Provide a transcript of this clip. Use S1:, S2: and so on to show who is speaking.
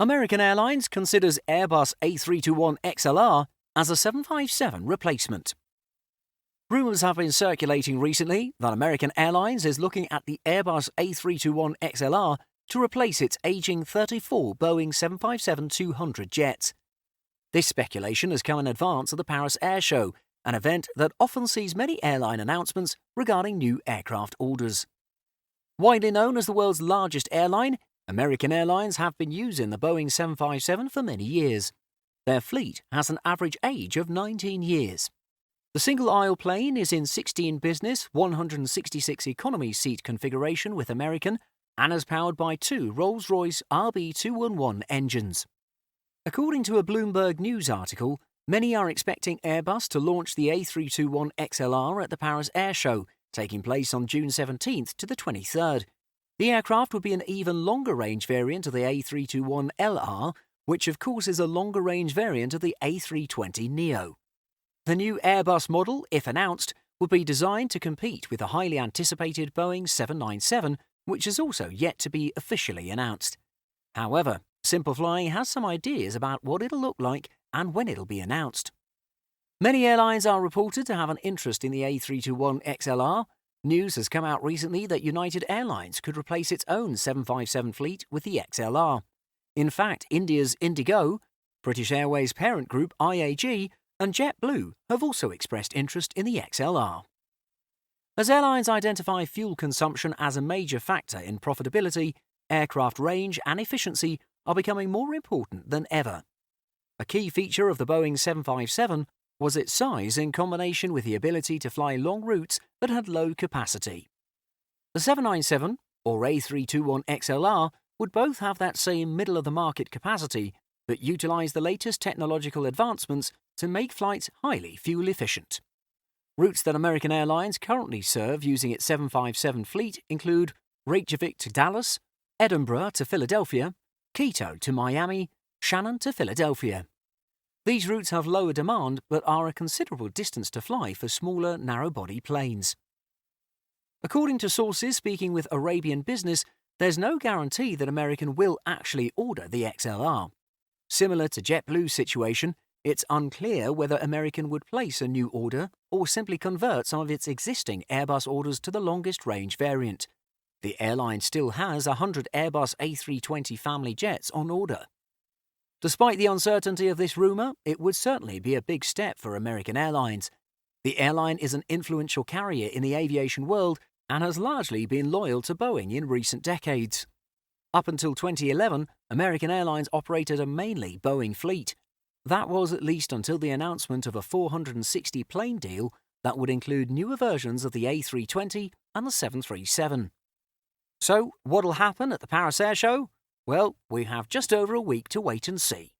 S1: American Airlines considers Airbus A321XLR as a 757 replacement. Rumours have been circulating recently that American Airlines is looking at the Airbus A321XLR to replace its aging 34 Boeing 757-200 jets. This speculation has come in advance of the Paris Air Show, an event that often sees many airline announcements regarding new aircraft orders. Widely known as the world's largest airline, American Airlines have been using the Boeing 757 for many years. Their fleet has an average age of 19 years. The single-aisle plane is in 16 business, 166 economy seat configuration with American and is powered by two Rolls-Royce RB211 engines. According to a Bloomberg News article, many are expecting Airbus to launch the A321XLR at the Paris Air Show, taking place on June 17th to the 23rd. The aircraft would be an even longer-range variant of the A321LR, which of course is a longer-range variant of the A320neo. The new Airbus model, if announced, would be designed to compete with the highly anticipated Boeing 797, which is also yet to be officially announced. However, Simple Flying has some ideas about what it'll look like and when it'll be announced. Many airlines are reported to have an interest in the A321XLR. News has come out recently that United Airlines could replace its own 757 fleet with the XLR. In fact, India's Indigo, British Airways parent group IAG, and JetBlue have also expressed interest in the XLR. As airlines identify fuel consumption as a major factor in profitability, aircraft range and efficiency are becoming more important than ever. A key feature of the Boeing 757 was its size in combination with the ability to fly long routes that had low capacity. The 797 or A321XLR would both have that same middle-of-the-market capacity but utilize the latest technological advancements to make flights highly fuel-efficient. Routes that American Airlines currently serve using its 757 fleet include Reykjavik to Dallas, Edinburgh to Philadelphia, Quito to Miami, Shannon to Philadelphia. These routes have lower demand but are a considerable distance to fly for smaller, narrow-body planes. According to sources speaking with Arabian Business, there's no guarantee that American will actually order the XLR. Similar to JetBlue's situation, it's unclear whether American would place a new order or simply convert some of its existing Airbus orders to the longest-range variant. The airline still has 100 Airbus A320 family jets on order. Despite the uncertainty of this rumour, it would certainly be a big step for American Airlines. The airline is an influential carrier in the aviation world and has largely been loyal to Boeing in recent decades. Up until 2011, American Airlines operated a mainly Boeing fleet. That was at least until the announcement of a 460-plane deal that would include newer versions of the A320 and the 737. So, what'll happen at the Paris Air Show? Well, we have just over a week to wait and see.